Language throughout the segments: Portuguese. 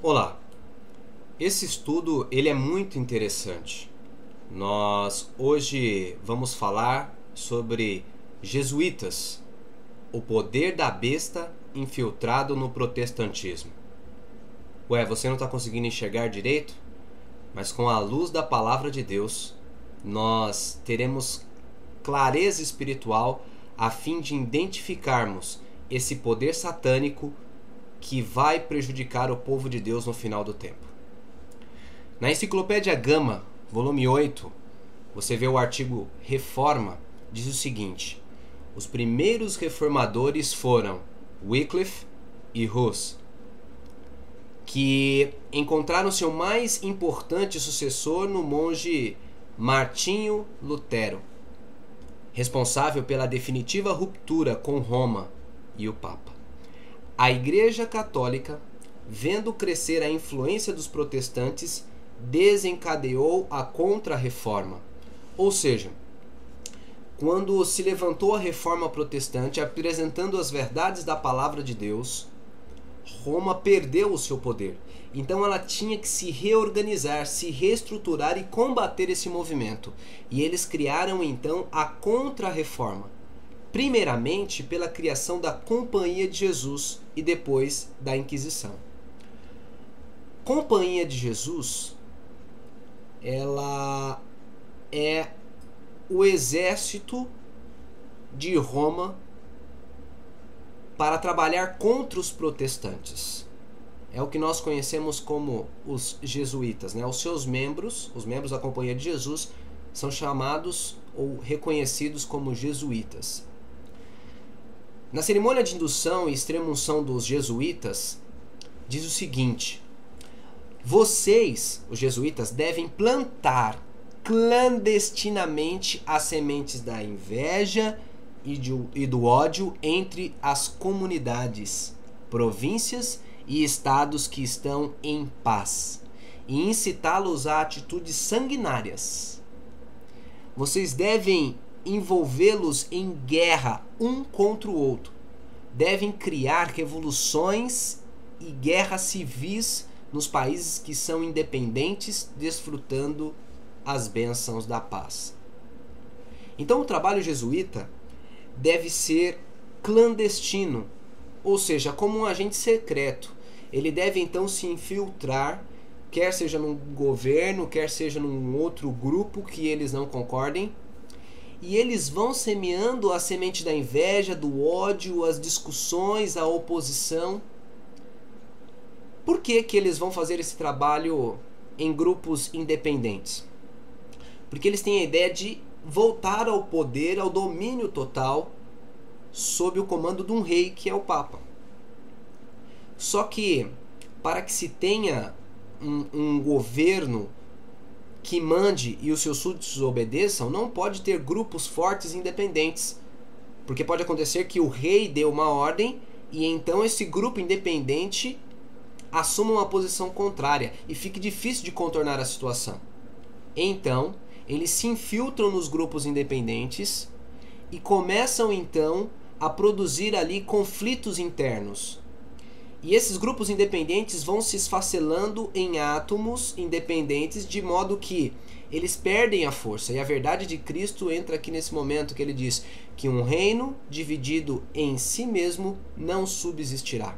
Olá, esse estudo ele é muito interessante. Nós hoje vamos falar sobre jesuítas, o poder da besta infiltrado no protestantismo. Ué, você não está conseguindo enxergar direito? Mas com a luz da palavra de Deus, nós teremos clareza espiritual a fim de identificarmos esse poder satânico que vai prejudicar o povo de Deus no final do tempo. Na Enciclopédia Gama, volume 8, você vê o artigo Reforma, diz o seguinte: os primeiros reformadores foram Wycliffe e Hus, que encontraram seu mais importante sucessor no monge Martinho Lutero, responsável pela definitiva ruptura com Roma e o Papa. A Igreja Católica, vendo crescer a influência dos protestantes, desencadeou a Contra-Reforma. Ou seja, quando se levantou a Reforma Protestante apresentando as verdades da Palavra de Deus, Roma perdeu o seu poder. Então ela tinha que se reorganizar, se reestruturar e combater esse movimento. E eles criaram então a Contra-Reforma. Primeiramente pela criação da Companhia de Jesus e depois da Inquisição. Companhia de Jesus, ela é o exército de Roma para trabalhar contra os protestantes. É o que nós conhecemos como os jesuítas, né? Os seus membros, os membros da Companhia de Jesus, são chamados ou reconhecidos como jesuítas. Na cerimônia de indução e extrema-unção dos jesuítas, diz o seguinte: vocês, os jesuítas, devem plantar clandestinamente as sementes da inveja e do ódio entre as comunidades, províncias e estados que estão em paz, e incitá-los a atitudes sanguinárias. Vocês devem envolvê-los em guerra um contra o outro. Devem criar revoluções e guerras civis nos países que são independentes, desfrutando as bênçãos da paz. Então o trabalho jesuíta deve ser clandestino, ou seja, como um agente secreto. Ele deve então se infiltrar, quer seja num governo, quer seja num outro grupo que eles não concordem, e eles vão semeando a semente da inveja, do ódio, as discussões, a oposição. Por que eles vão fazer esse trabalho em grupos independentes? Porque eles têm a ideia de voltar ao poder, ao domínio total, sob o comando de um rei, que é o Papa. Só que, para que se tenha um governo que mande e os seus súditos obedeçam, não pode ter grupos fortes e independentes. Porque pode acontecer que o rei dê uma ordem e então esse grupo independente assuma uma posição contrária e fique difícil de contornar a situação. Então, eles se infiltram nos grupos independentes e começam então a produzir ali conflitos internos. E esses grupos independentes vão se esfacelando em átomos independentes, de modo que eles perdem a força. E a verdade de Cristo entra aqui nesse momento que ele diz que um reino dividido em si mesmo não subsistirá.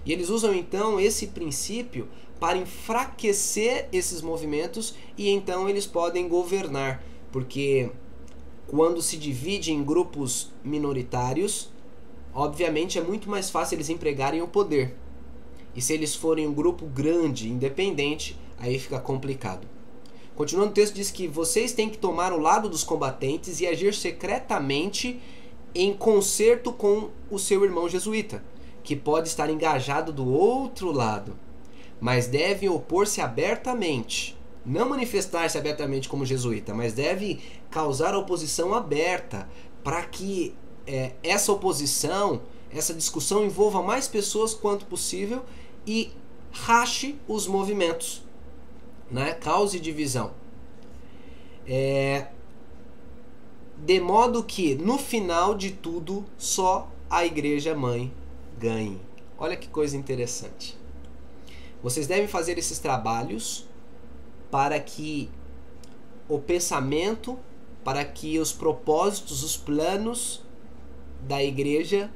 E eles usam então esse princípio para enfraquecer esses movimentos e então eles podem governar. Porque quando se divide em grupos minoritários, obviamente é muito mais fácil eles empregarem o poder. E se eles forem um grupo grande, independente, aí fica complicado. Continuando, o texto diz que vocês têm que tomar o lado dos combatentes e agir secretamente em concerto com o seu irmão jesuíta, que pode estar engajado do outro lado, mas devem opor-se abertamente. Não manifestar-se abertamente como jesuíta, mas deve causar oposição aberta, para que essa oposição, essa discussão envolva mais pessoas quanto possível e rache os movimentos, né? Cause divisão. De modo que, no final de tudo, só a igreja mãe ganhe. Olha que coisa interessante. Vocês devem fazer esses trabalhos para que o pensamento, para que os propósitos, os planos da igreja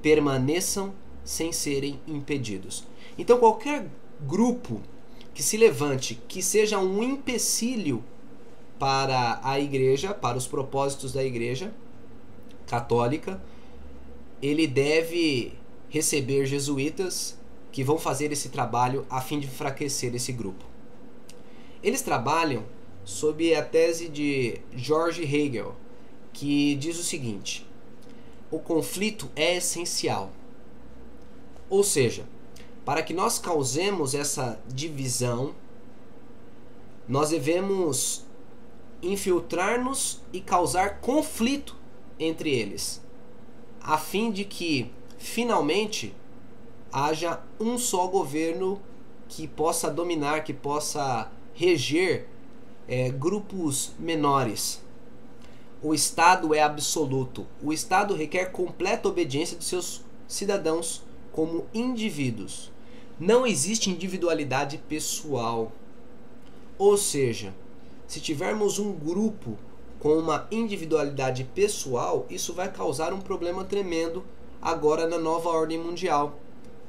permaneçam sem serem impedidos. Então, qualquer grupo que se levante, que seja um empecilho para a igreja, para os propósitos da igreja católica, ele deve receber jesuítas que vão fazer esse trabalho a fim de enfraquecer esse grupo. Eles trabalham sob a tese de George Hegel, que diz o seguinte: o conflito é essencial. Ou seja, para que nós causemos essa divisão, nós devemos infiltrar-nos e causar conflito entre eles, a fim de que, finalmente, haja um só governo que possa dominar, que possa reger grupos menores. O Estado é absoluto. O Estado requer completa obediência de seus cidadãos como indivíduos. Não existe individualidade pessoal. Ou seja, se tivermos um grupo com uma individualidade pessoal, isso vai causar um problema tremendo agora na nova ordem mundial,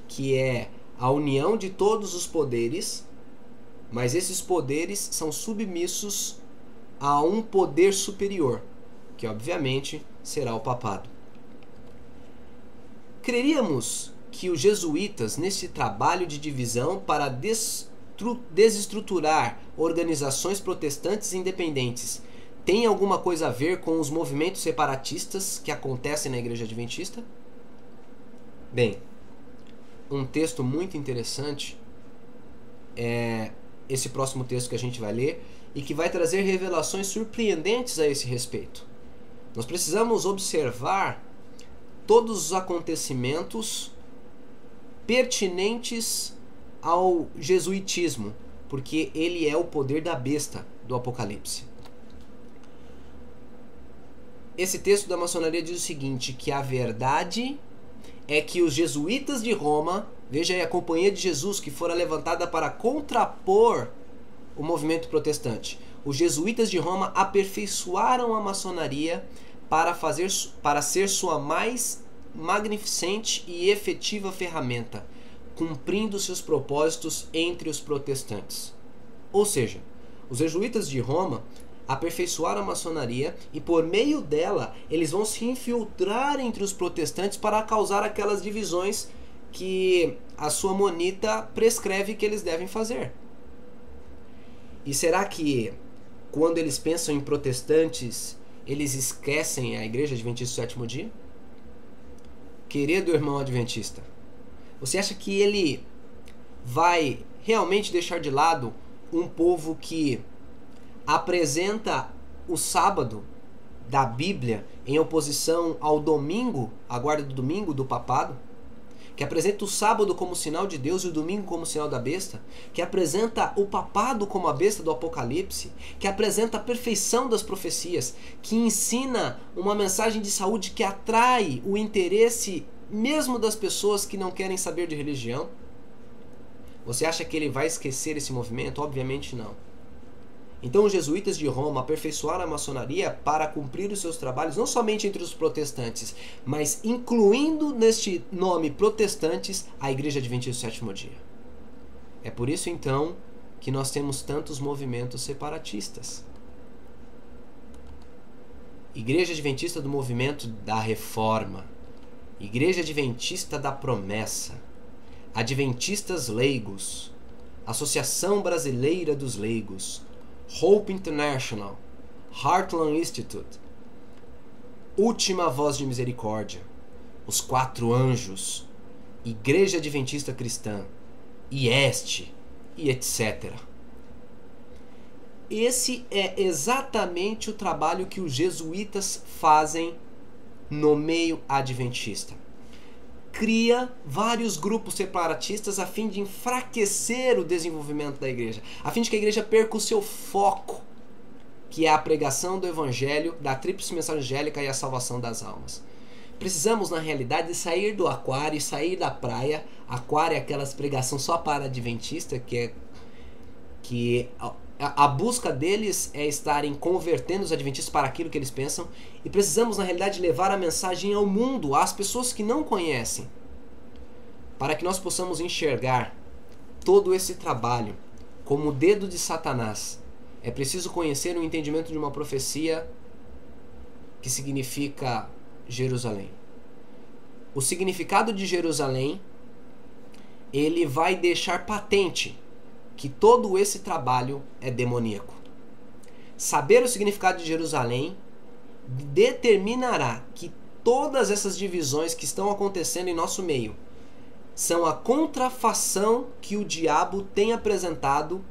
que é a união de todos os poderes, mas esses poderes são submissos a um poder superior, que obviamente será o papado. Creríamos que os jesuítas, nesse trabalho de divisão para desestruturar organizações protestantes independentes, tem alguma coisa a ver com os movimentos separatistas que acontecem na Igreja Adventista? Bem, um texto muito interessante é esse próximo texto que a gente vai ler e que vai trazer revelações surpreendentes a esse respeito. Nós precisamos observar todos os acontecimentos pertinentes ao jesuitismo, porque ele é o poder da besta do Apocalipse. Esse texto da maçonaria diz o seguinte, que a verdade é que os jesuítas de Roma, veja aí a Companhia de Jesus que fora levantada para contrapor o movimento protestante. Os jesuítas de Roma aperfeiçoaram a maçonaria para ser sua mais magnificente e efetiva ferramenta, cumprindo seus propósitos entre os protestantes. Ou seja, os jesuítas de Roma aperfeiçoaram a maçonaria e por meio dela eles vão se infiltrar entre os protestantes para causar aquelas divisões que a sua monita prescreve que eles devem fazer. E será que quando eles pensam em protestantes eles esquecem a Igreja Adventista do Sétimo Dia? Querido irmão adventista, você acha que ele vai realmente deixar de lado um povo que apresenta o sábado da Bíblia em oposição ao domingo, a guarda do domingo do papado? Que apresenta o sábado como sinal de Deus e o domingo como sinal da besta? Que apresenta o papado como a besta do Apocalipse? Que apresenta a perfeição das profecias? Que ensina uma mensagem de saúde que atrai o interesse mesmo das pessoas que não querem saber de religião? Você acha que ele vai esquecer esse movimento? Obviamente não. Então os jesuítas de Roma aperfeiçoaram a maçonaria para cumprir os seus trabalhos não somente entre os protestantes, mas incluindo neste nome protestantes a Igreja Adventista do Sétimo Dia. É por isso então que nós temos tantos movimentos separatistas. Igreja Adventista do Movimento da Reforma, Igreja Adventista da Promessa, Adventistas Leigos, Associação Brasileira dos Leigos, Hope International, Heartland Institute, Última Voz de Misericórdia, Os Quatro Anjos, Igreja Adventista Cristã, IEST e etc. Esse é exatamente o trabalho que os jesuítas fazem no meio adventista. Cria vários grupos separatistas a fim de enfraquecer o desenvolvimento da igreja, a fim de que a igreja perca o seu foco, que é a pregação do evangelho, da tríplice mensagem angélica e a salvação das almas. Precisamos, na realidade, sair do aquário, sair da praia. Aquário é aquelas pregação só para adventista, que a busca deles é estarem convertendo os adventistas para aquilo que eles pensam. E precisamos, na realidade, levar a mensagem ao mundo, às pessoas que não conhecem, para que nós possamos enxergar todo esse trabalho como o dedo de Satanás. É preciso conhecer o entendimento de uma profecia que significa Jerusalém. O significado de Jerusalém, ele vai deixar patente que todo esse trabalho é demoníaco. Saber o significado de Jerusalém determinará que todas essas divisões que estão acontecendo em nosso meio são a contrafação que o diabo tem apresentado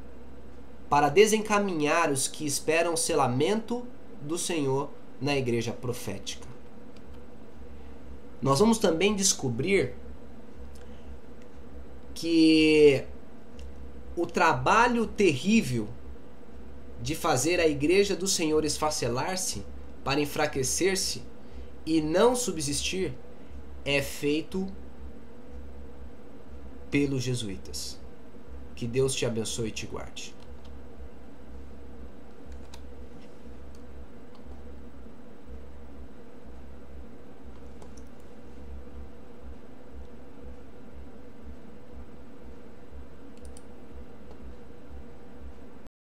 para desencaminhar os que esperam o selamento do Senhor na igreja profética. Nós vamos também descobrir que o trabalho terrível de fazer a igreja do Senhor esfacelar-se para enfraquecer-se e não subsistir é feito pelos jesuítas. Que Deus te abençoe e te guarde.